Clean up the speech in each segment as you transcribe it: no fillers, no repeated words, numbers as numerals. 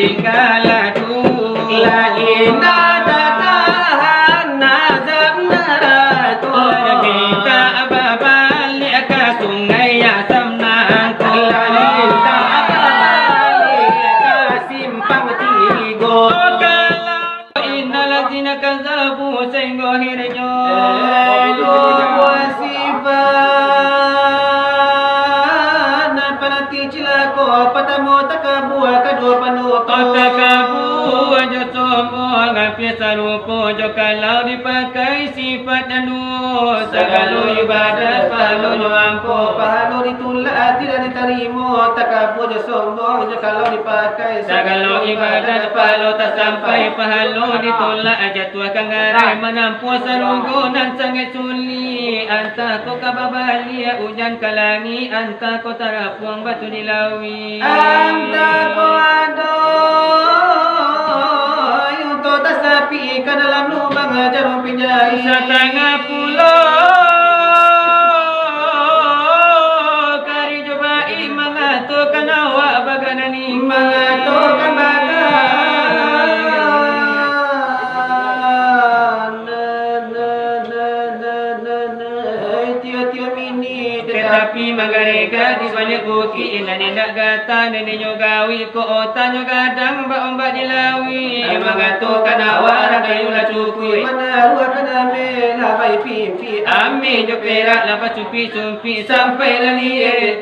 tinggal la inna tatahan nazamna kita balik ke sungai Asam Nangkul kita balik ke simpang Tigo innal ladzina kadzabu sehingga hirjo Sarupo jo kalau dipakai sifat anu segala ibadat pahala mampu pahala ditolak tidak diterima takabur jo sombong jo kalau dipakai segala ibadat pahala tak sampai pahala ditolak jatuh kangarai menampu sarunggunan sangat suli antah ko kababali hujan kalangi antah ko tarapuang batu dilawi antah ko sapi ke dalam lubang jarum pinjai setengah pulau kari cobai mengatukan awak baganani mengatukan tapi magareka di banyak buki ina nindak gata nene nyogawi ko ota nyogadang mbak-mbak dilawi mengatukan awak kayula cukui mana ruak kadame labai pipi ami jo perak lapa cupi sumpi sampai lali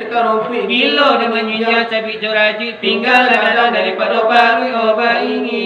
tekarumpi bilo de menyinya cabi jo raji tinggal kadang daripada parui oba ini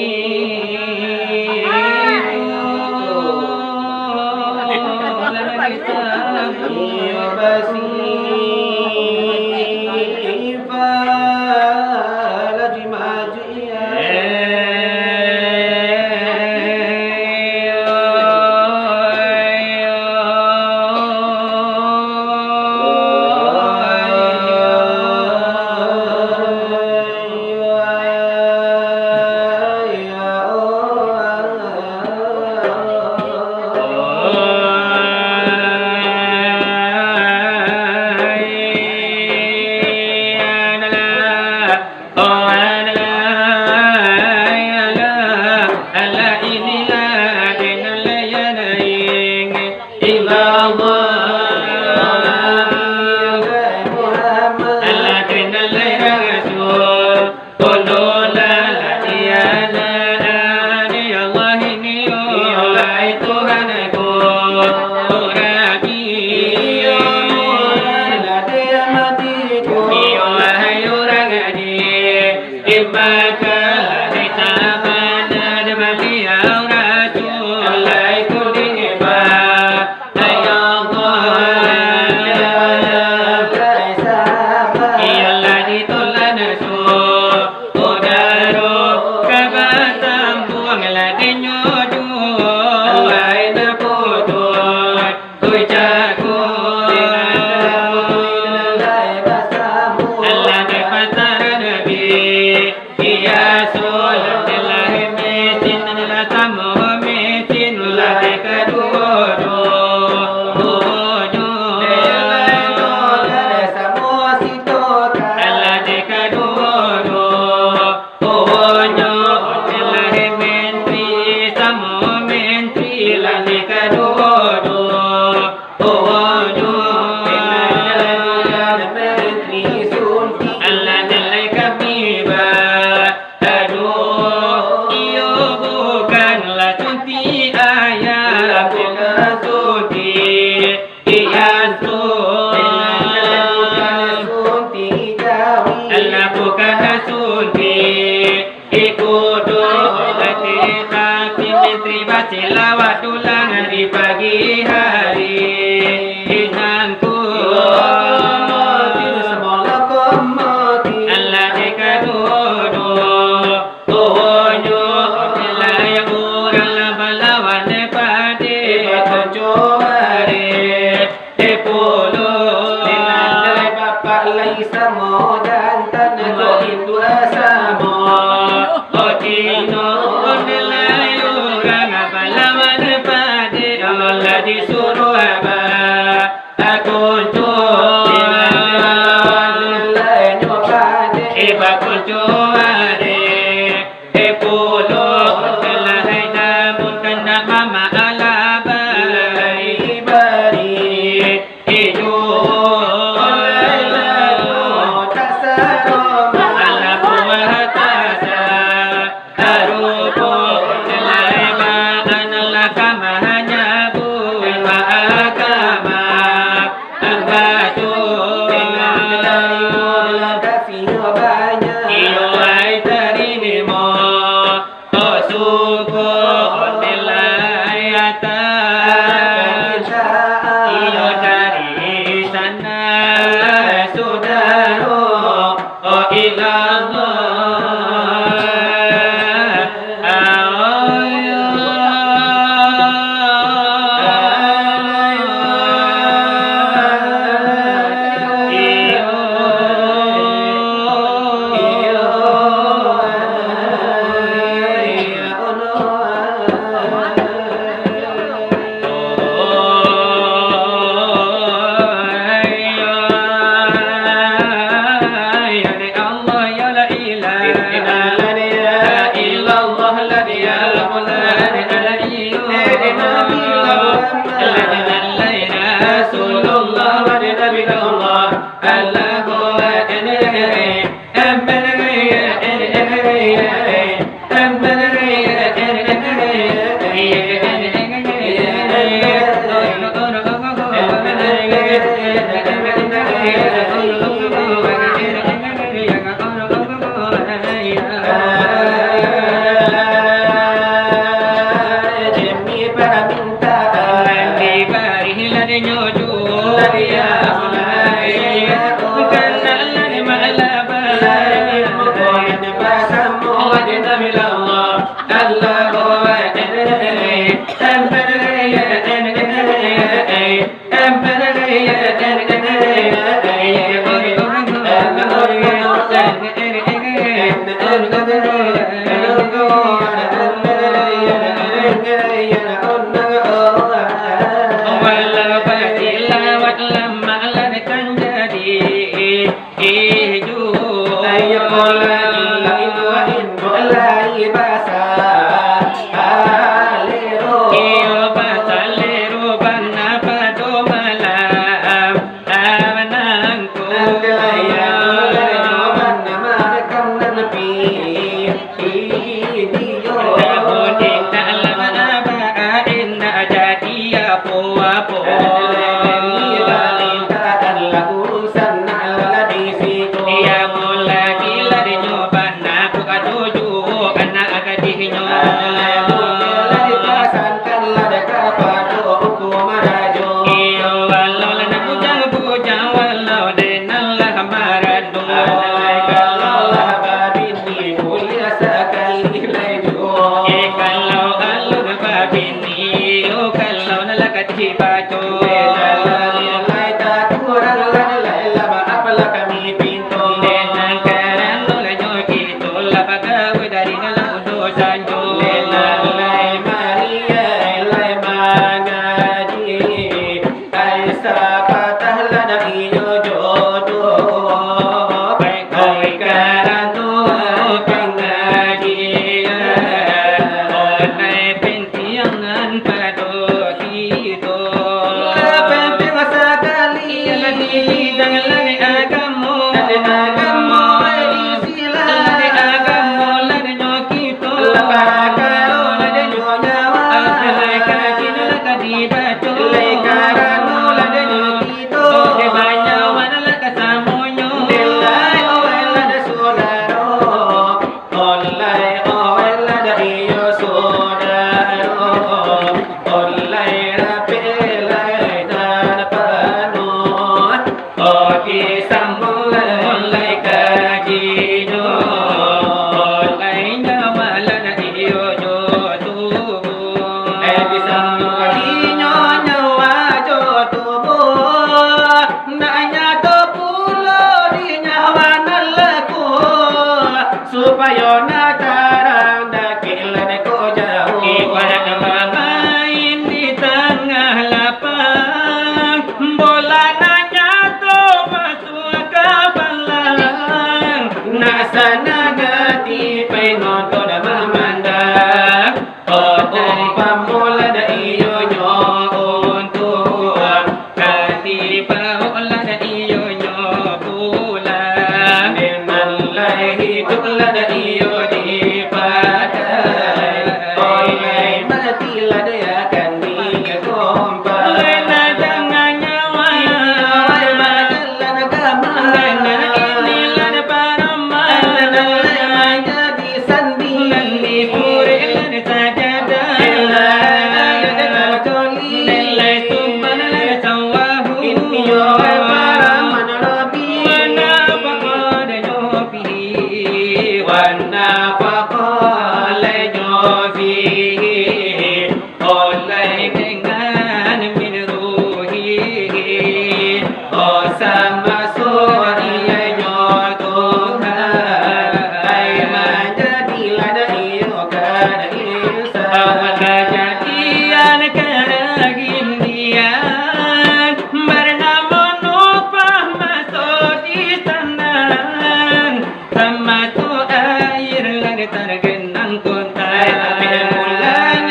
Tergenang kontai, ambil mulanya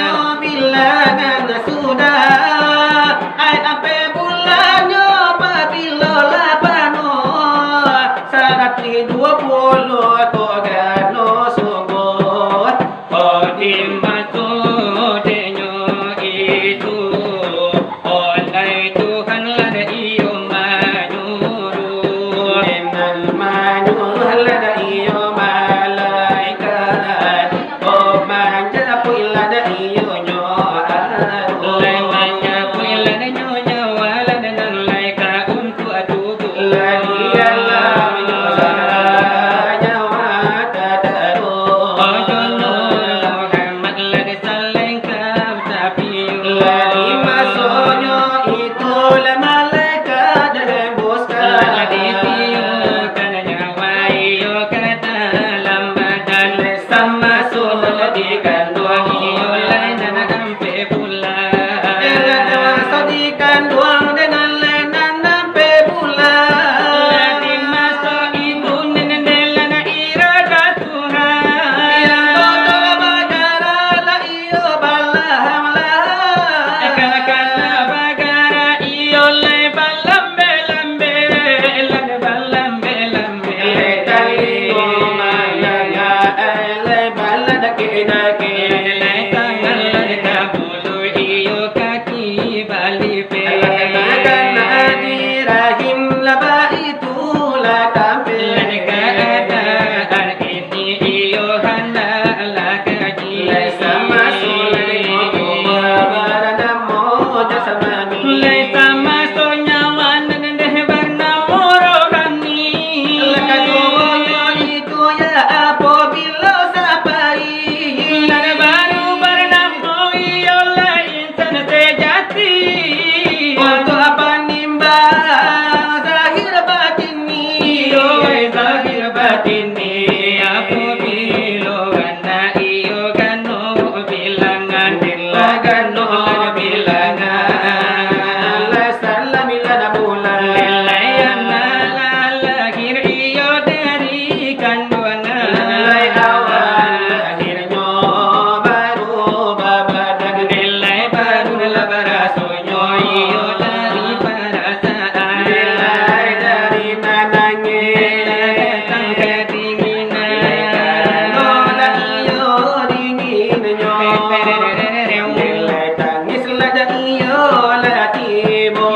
Nilai tangis lada iyo latimu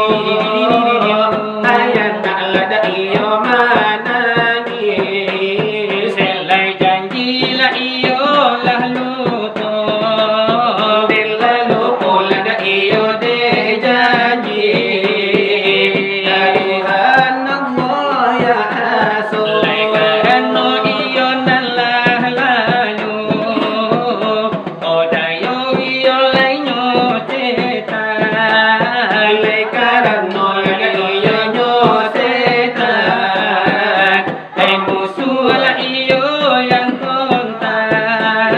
Ayat tak lada iyo menangis Selai janji la iyo lah lupa Bila lupa lada iyo de janji Ya Tuhan Allah ya Rasul Selai karena iyo nalah lalu Odayo iyo lainyo cetan Ilai karena lada iyo nyosetan Hai musuh la iyo yang kontan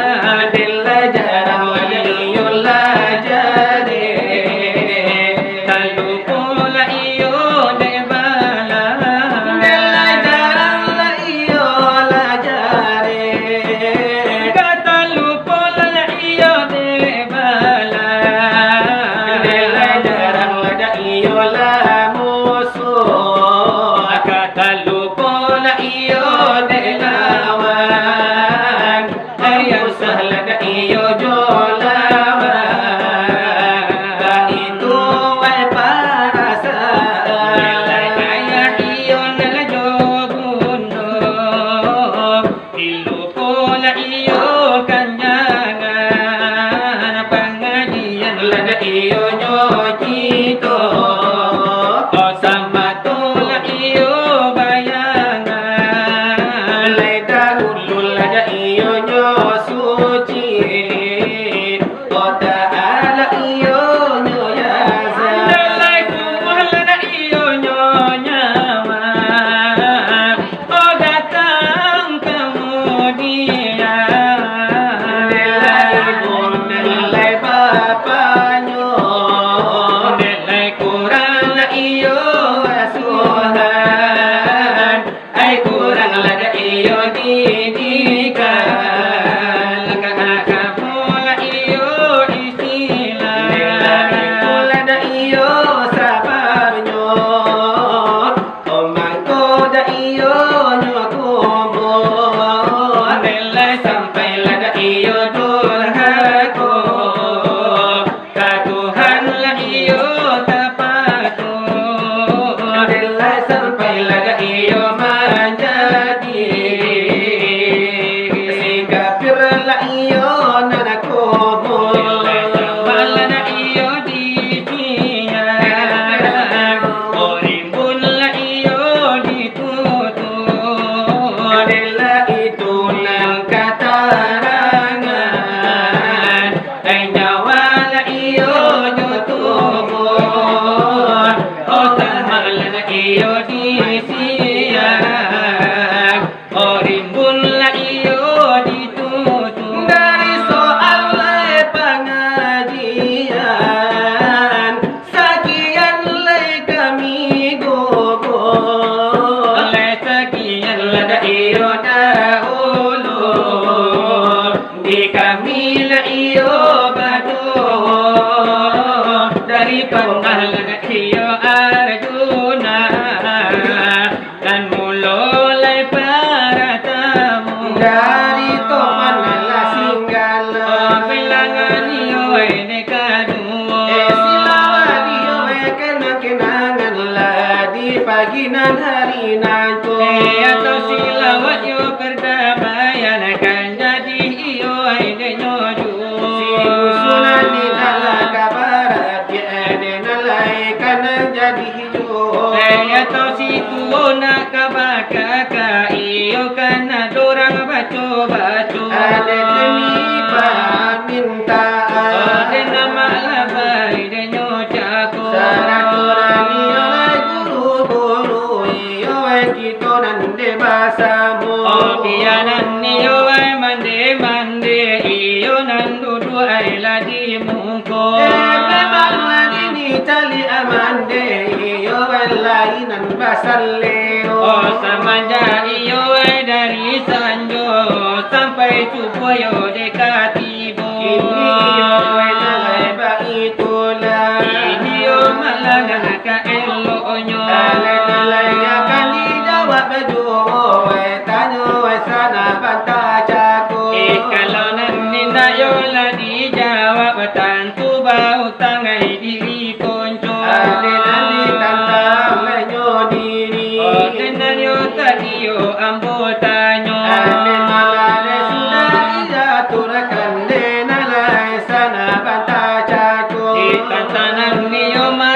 Bila jarang lada iyo lajade Talu pola iyo de bala Bila jarang la iyo lajade Kata lupa la iyo de bala Bila jarang lada iyo la musuh Kata lupa la iyo de lawan Ayah sahla da iyo jolawan Itu wai parasaan Ayah iyo nala jogundo Ilu pola iyo kanyangan Pengajian Lada iyo nyocito O sama tola iyo bayangan Lai dahulu lada iyo nyosuci Oh ta'ala iyo nyoyazan Nalai kumah lada iyo nyonyaman Oh datang kemudian Nilai pun nilai bapaknya Nilai Kurang la iyo asuhan Ay kurang lada iyo didikan Kakak pola iyo istilah Nilai itu lada iyo sabarnya Omangko da iyo nyokumo Nilai sampai lada iyo durhako Katuhan la iyo tapatu Nilai sampai lada iyo menjadi Si kafir la iyo nanakumo Balana iyo dijian Orimbun la iyo ditutup Nilai itu nang katarangan Ay nyawa la iyo nyutubon O tamal la iyo disiyang Orimbun la iyo ditutup Dari soal pengajian Sekian lay kami gugol Oleh sekian Lada iyo dahulu Di kami la iyo baduh dari pernah lada iyo Arjuna Dan mulai para tamu Dari topan la singgala Bilangan iyo ini kadua Silawa iyo kenang-kenangan lah Di pagi nan hari nanto Atau silawat yo perdamaian Kan jadi iyo ini nyoju Si usulan di nala kabarat Ya nalai kanang jadi hijau Atau si tuona kabaka iyo kan dorang baco-baco Ada demi permintaan Ada nama labai dan nyocako Saraturan iyo ay guru-guru Iyo ay kito nande basamu Oh pianan iyo ay mande-mande Iyo nandudu ay ladi muko Memang lagi ni tali amande Iyo ay lainan basaleo Oh samanja iyo ay dari sanjo Sampai supoyo dekatibo Ini iyo ay nalay ba itulah Iyo malangan ka elonyo Alay-alay akan dijawab berdua Tanyo sana bantah jago Kalau nanti nak yo ladi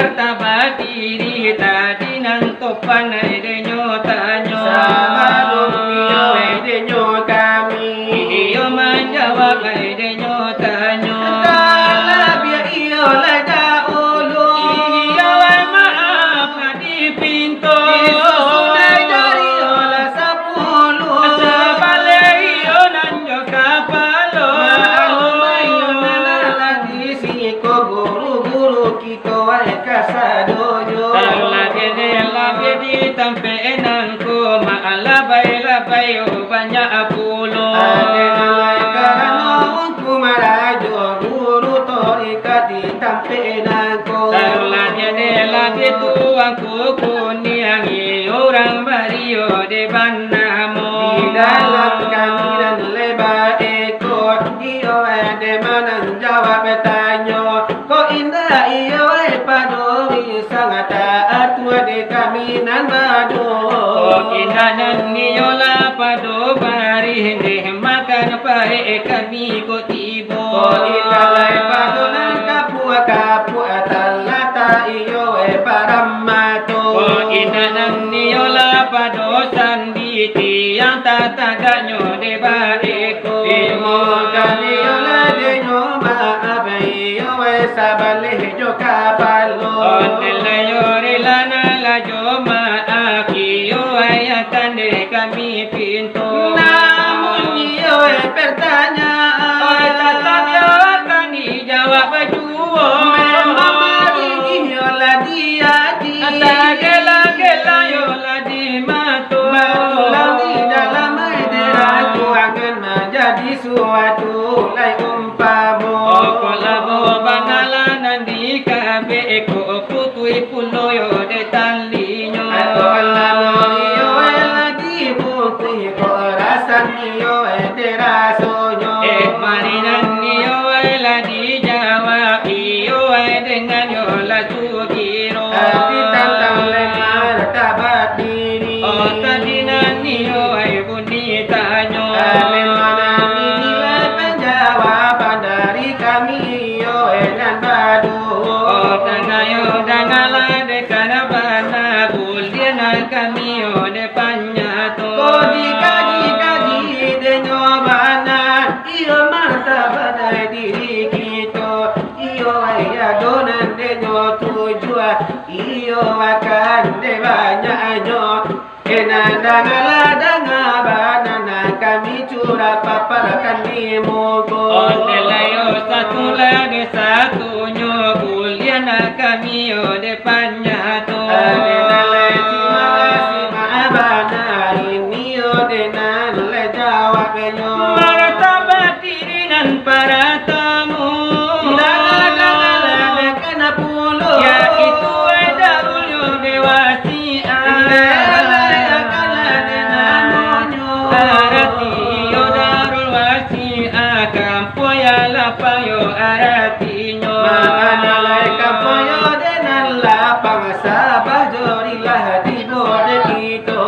martabat diri tadi nan topan de nyotanyo Sabalum iyo de nyo kami iyo menjawab de nyotanyo Talabia iyo la daulu iyo maaf di pintu Sunai dari ola sapulu sabale iyo nan jo kapalo Malumayo nalala di siko guru-guru kito ay kasadoyo Labie di tampe enangku maalabay-labay o banyak apulo Adenalay karanong kumarajo guru torika di tampe nangko Labie tuang kukuni ang orang bario de banamo Di dalam kami dan leba ekor iyo ade manang jawab tanyo ko indah iyo padori sangat taat de kami nan madu Inanan niyola pado bari hindi makan pae kami ko tibo ko ilalay padunan kapua talata iyo paramato Inanan niyola pado sandi tiyang tataganyo de bae ko imo kaniyo la de nyo maaf iyo sabale jo kapalo kami pintu namun iyo pertanyaan tetap yo akan dijawab juo memang iyo la dia di gela yo la di matu Batulau di dalam deraku akan menjadi suatu lai umpamu kolabo banalan di kabe ko putui pulo yo de talinyo iyo lagi putih ko rasan iyo derasonyo marinan iyo la di jawa iyo dengan yo la sugiro ditantang lemar tabat diri tadinan iyo bunyitanyo memang inilah penjawaban dari kami iyo dan badu Tangayo dangala de kanabana buliana kami yo de panyato Kodi kaji de nyobana iyo martabat diri kita iyo ayadonan de nyotujua iyo akan de banyaknya kenandangala dangabana kami curah paparkan di mugo Ondelayo satu lagi satunya buliana kami yo de panyato Adenalai cimalasi maabana ini odenan le jawab yo martabat diri nan para tamu Dangala kena pulo ya itu darul yo dewasi arati yo darul wasi kampo ya lapayo aratinyo Makanalai kapoyo denan lapang sabah jorilah di bode kita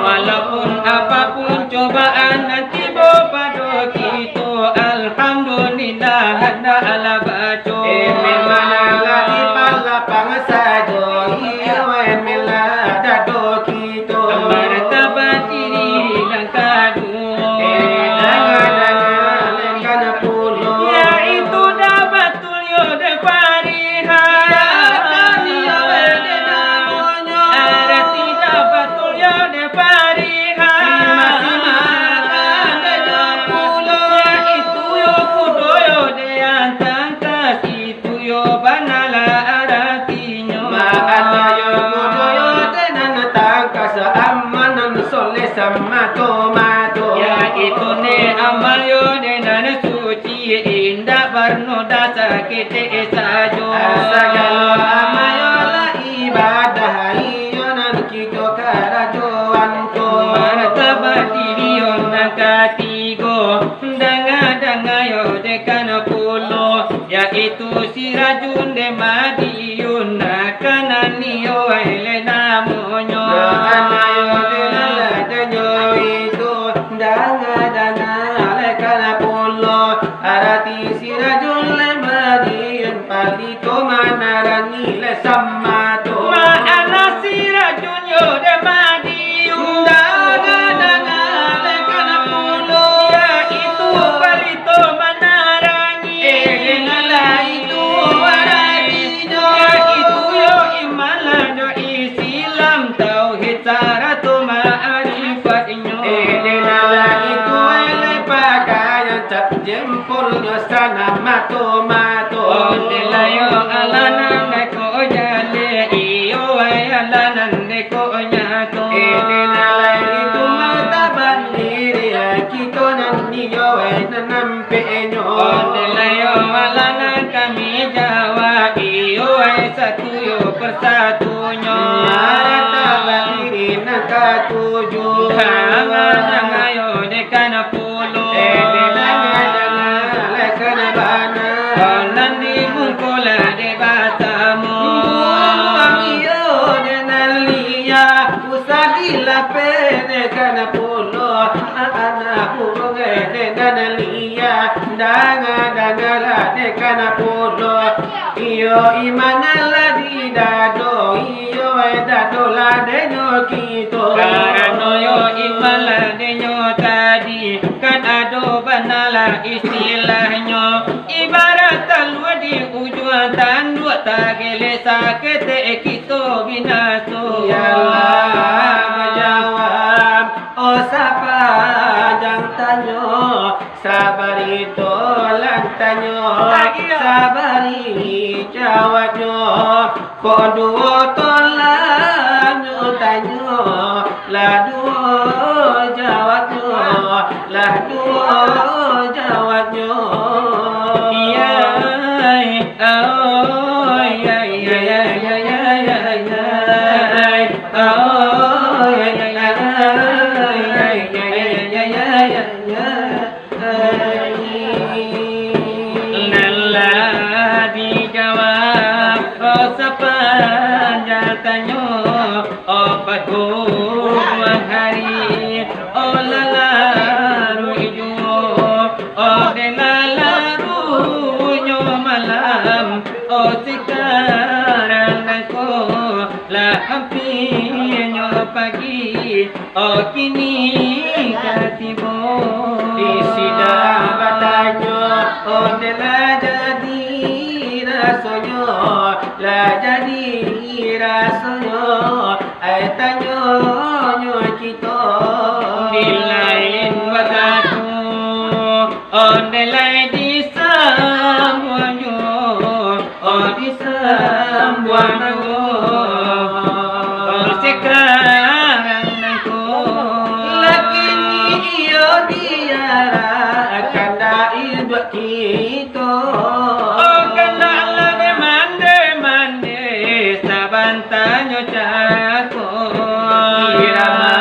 walaupun apapun cobaan nanti pado kita alhamdulillah handa ala baco memanglah di palapang sajo iyo emela dado kita martabat diri dan kadu kena pulo ya itu dapat tulio de pariha arati dapat tulio de pariha ya itu yo kudo yo de antang itu yo banala aratinyo Maalayo kudoyo tenan tangkas amanan sole sama tomato ya itu ne amal yo de nan suci indah barnoda sakit sajo Asagalo amayo la ibadah iyo nan kito karajoan ko martabat diri yo nan katigo danga yo de kana pulo ya itu sirajun de madiun kanani yo ele namonyo Anayo de la danyo itu danga le kana pulo arati sirajul le madian palito manarangi le sama โตมาโต Ondelayo alanan deko jale iyo ay alanan deko nyato. Enenalay itu mataban diri kita nandiyo ay nanampenyo. Ondelayo alanan kami Jawa iyo ay satuyo persatunya. Mataban diri nakatuju. Hangan ayo dekan pulo. Enenalay kanabana. Nandi mungkola de batamu. Iyo denaliya usadila pene kana pulo ana pulo denaliya danga dangala de kana pulo iyo imanala di dado iyo dado la de no kito Karano yo imala denyo tadi kan ado banala istilahnya ibarat talwadi ujuan tandu tagele sakete kito binaso ya Allah menjawab oh sapa jang tanyo sabarito lan tanyo sabari jawabnya koduo tolanyo tanyo laduo jawabnya laduo jawabnya iya oh ya ya ya ya ya ya oh ya ya ya Nalla dijawab oh sepanjang tanyo oh paduan hari oh lalaru ijo oh delalaru nyo malam oh sekarang nako lah hampirnya pagi oh kini katibo Isidang batanyo onde la jadi rasonyo la jadi rasonyo ay tanyo nyo kito Dilain wakatu onde lai disambuanyo oh disambuanyo oh sekarang nako lakini iyo diara kanda ibu kito oh kanda Allah de mande sabantanyo cako irama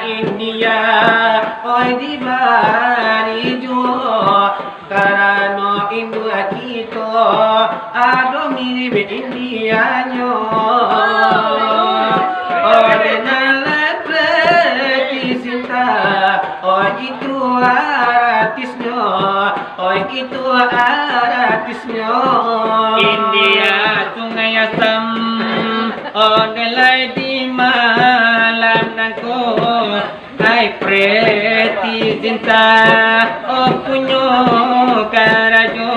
India oi di bari jo karano indu akito ado mirip India nyo oi nala sinta oi itu aratisnya oi itu aratisnya India sungai Asam ondelai di malam nangko hai preti cinta oh punyo karajo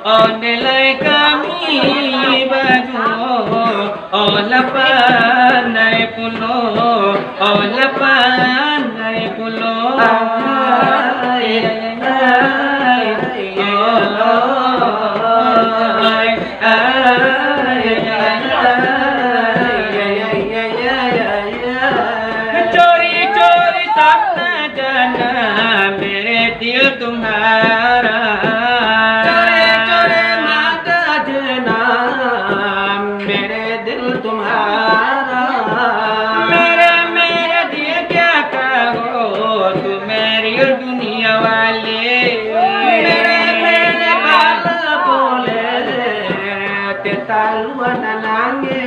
ondelai kami baju oh lapan nai pulo oh lapan nai pulo चोरी सपना जाना मेरे दिल तुम्हारा चोरे माता जना मेरे दिल तुम्हारा मेरा दिल क्या कहो तू मेरी दुनिया वाले मेरे बाला बोले ते तालुआ nanange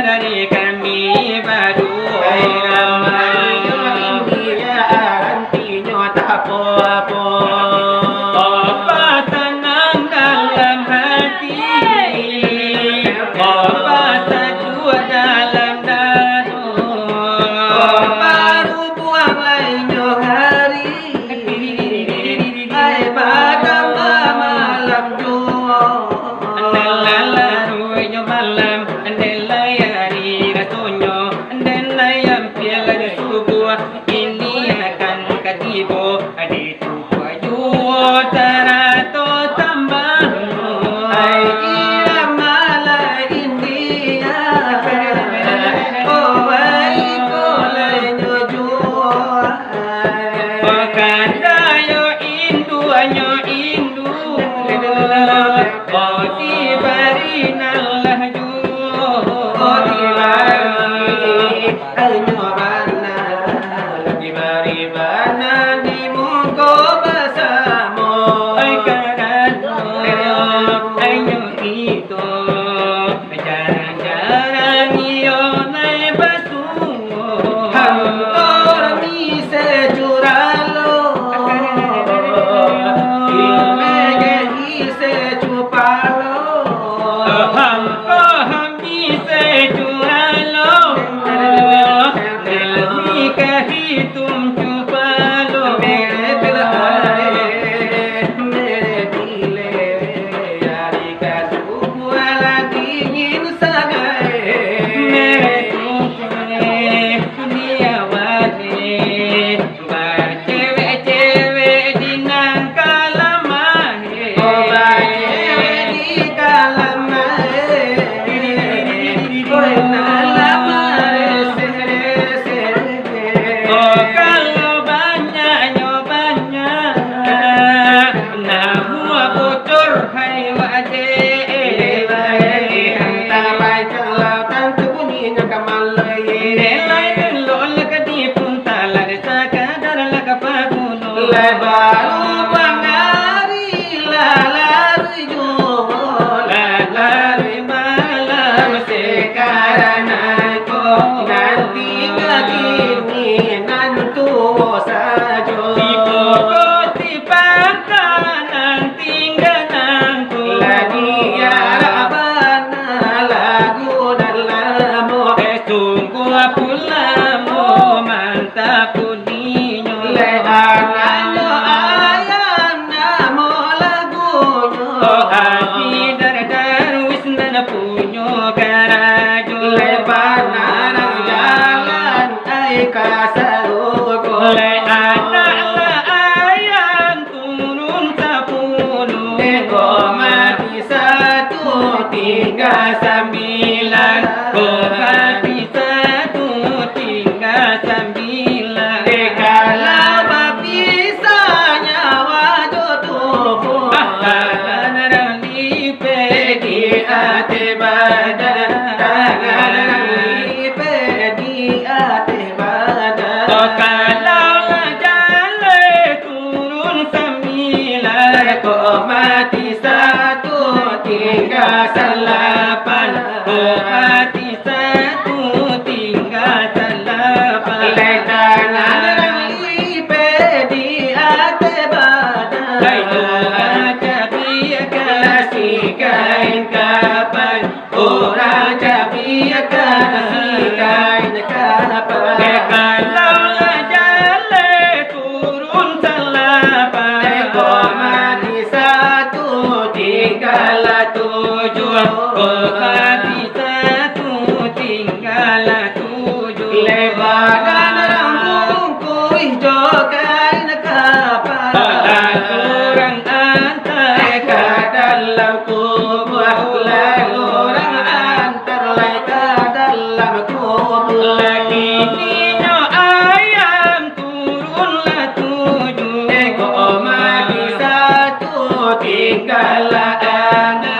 dari kami baru apa tenang dalam hati apa sejuk dalam dadu baru buang lainnya hari hai padam malam jua lalu malam andelai hari rasonyo andelai ampiel subuh ini akan kati banyo indu Oti barinallah ju Oti bari anyo bana Lagi bari bana di muko bersama Ay karano Ayo ito Jalan-jalan iyo nai basu Hampor mi securalo Ilmege ise cupalo Hamko hami se curalo Nelmi kahitum cupalo Mere pilare mere dile Yari kasubu ala dingin sagai Mere tukre dunia wale Cewek-cewek di nangkalamahe Oh kalau banyaknya banyak Namu bocor hai wajah Nelai belok laka di punta Lada sakadar laka paguno Lalari malam sekarang Di pokok di pangkalan tinggal nangku Sungguh pula mo mantap puninyo Oh hati dar-dar wis na punyo karajo Oleh anak la ayam turun sepuluh Mati satu Tinggal sembilan mati satu tinggal sembilan Kalau bisa nyawa jodohmu Tangan lipe di hati badan Tangan lipe di hati badan Oh kalau jalan turun sembilan Kau mati satu tinggal salapan mati satu tinggal salapan Tangan lipe di hati badan Ayo aja biar Kasih kain kapan Orang cabiak kasih kain kapan kalau jalan turun salapan Mati satu tinggal tujuh mati satu tinggal tujuh Lebaran rambungku hijau kain kapan orang antar dalam kubur lalu orang antar leka dalam kubur Lakinya ayam turunlah tujuh mati satu tinggal anak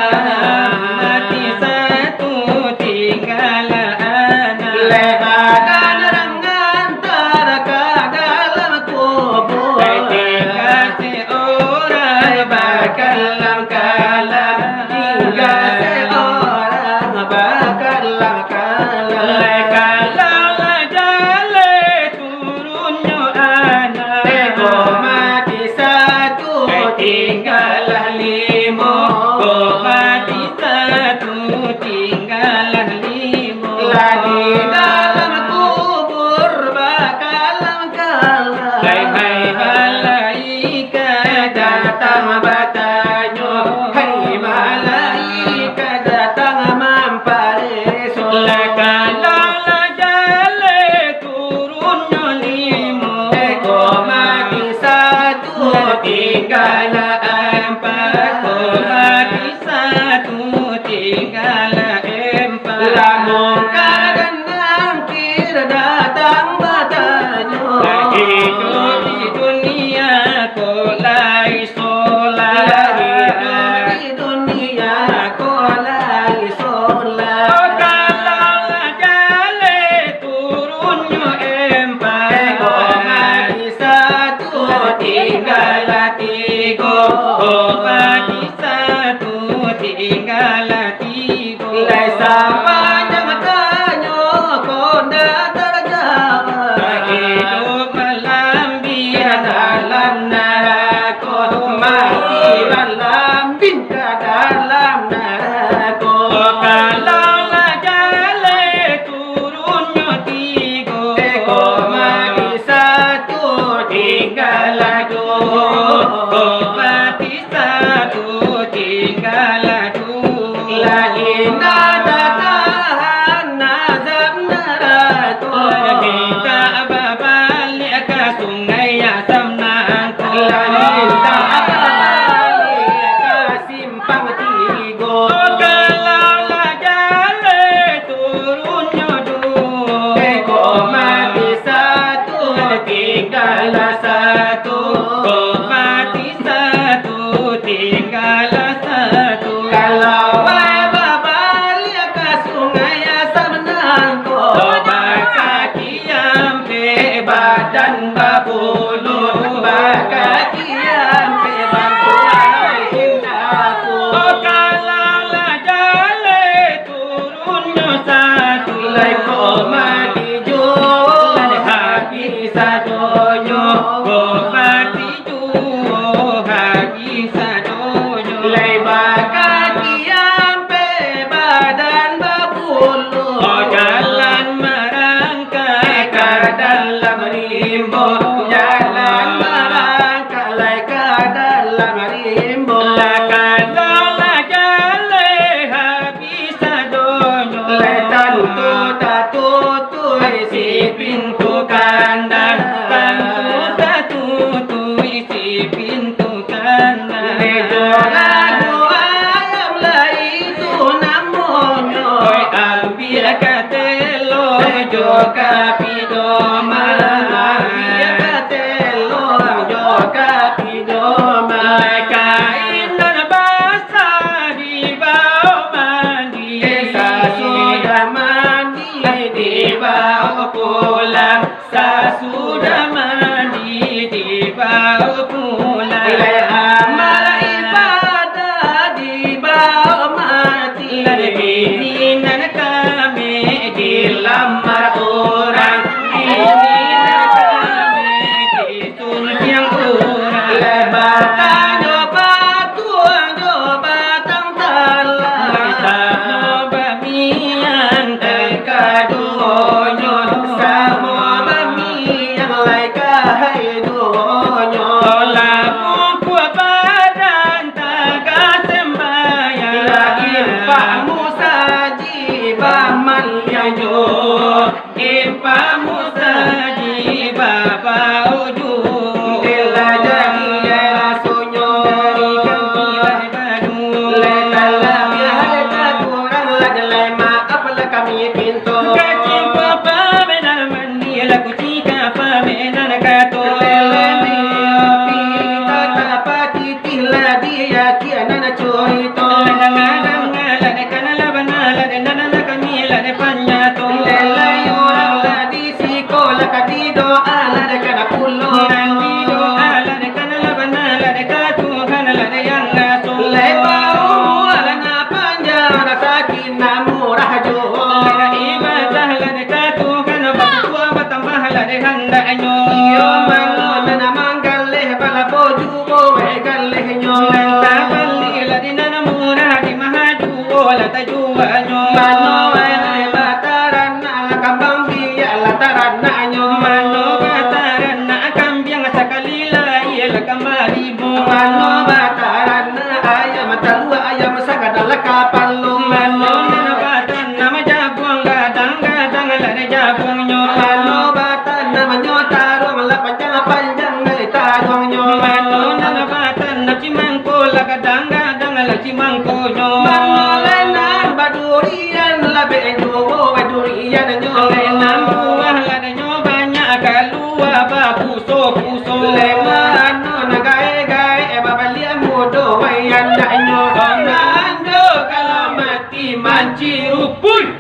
mati satu tinggal anak Lebaran orang antar ke dalam kubur tinggal seorang Bakalam kalam tinggal seorang bakalam kalam kalau jalan turunnya anak mati satu tinggal lima mati satu tinggal lima lagi dalam kubur bakalam kalam Hai malaikat datang bertanya hai malaikat datang mampari kalau jalan turunnya lima mati satu tinggal empat mati satu tinggal empat lamun kadang ngangkir datang bertanya hidup di dunia kau lai so tinggal tigo Pati satu tinggal tigo Lai sama jangan tanya konda terjawab Hidup melambir dalam neraka mati dalam bingka dalam neraka Kalaulah jalan turunnya tigo mati satu tinggal dua Pati satu tinggal dua lain ada tahan nazam neraka Kita berbalik ke sungai Asam Nangko lain tak balik ke simpang tiga Kalaulah jalan turunnya dua mati satu tinggal satu Mati satu tinggal satu kalau berbalik ke sungai Asam Nangko Kaki sampai badan berbulu kaki sampai bantuan aku Kalaulah jalan turunnya satu lai mati jual habis sadonyo Mati jual habis sadonyo lai kaki sampai badan berbulu Jalan merangkai ke dalam rimbo jalan merangkak lai ke dalam rimbo Kalaulah jalan habis sadonyo lai tantu tatu isi pintu kandang Tantu tatu isi pintu kandang lagu ayam lai itu namonyo Oi ambil katelo joka pidoma ambil katelo joka pidoma kain dan basah di bawah mandi sudah mandi di bawah pulang sudah mandi di bawah pulang amal ibadah di bawah mati Bininan kami dilamar orang Bininan kami disunjang orang lebatkan coba tang Kita bamian kaduonyo sama bami yang lai kahai duonyo Tolak kuat badan taga sembahyang impamu saji baman yang jo Impamu saji bapa uju ela jadi ela sonyo letala biar kurang lagi lai maaf lah kami pintu Kacing papa menan mandi laku cika pa menan kato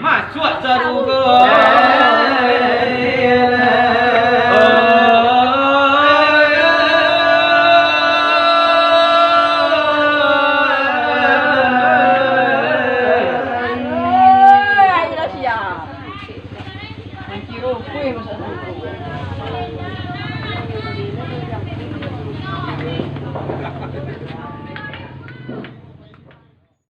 Masuk surga. kuih masak.